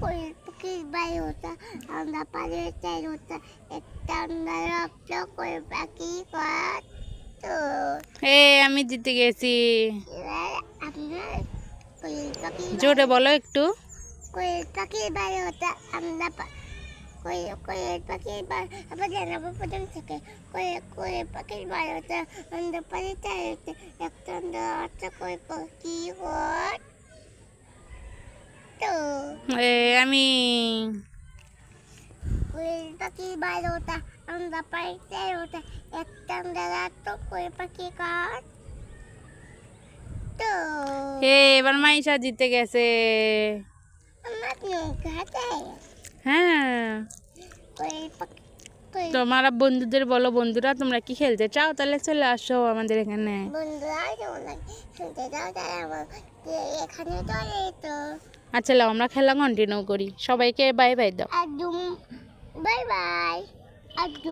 कोई पक्षी बाई होता আমরা পারে চাই होता একটা নরপ্ত कोई পাখি কত আমি জিতে গেছি। এবার আপনার कोई पक्षी জোরে বলো একটু। कोई पक्षी बाई होता আমরা कोई पक्षी बाई अब জানাবো প্রথম থেকে कोई पक्षी बाई होता আমরা পারে চাই होता একটা নরপ্ত कोई पक्षी কত আমি कोई पक्षी बाई होता আমরা পারে চাই होता একটা নরপ্ত कोई पक्षी কত এবার মাইশা জিতে গেছে। আমার নৌকাতে হ্যাঁ, তোমার বন্ধুদের বলো, বন্ধুরা তোমরা কি খেলতে চাও তাহলে চলে আসো আমাদের এখানে। বন্ধুরা খেলতে যাও তারা এখানে চলে তো আচ্ছা লাও আমরা খেলা কন্টিনিউ করি। সবাইকে বাই বাই দাও। একদম বাই বাই একদম।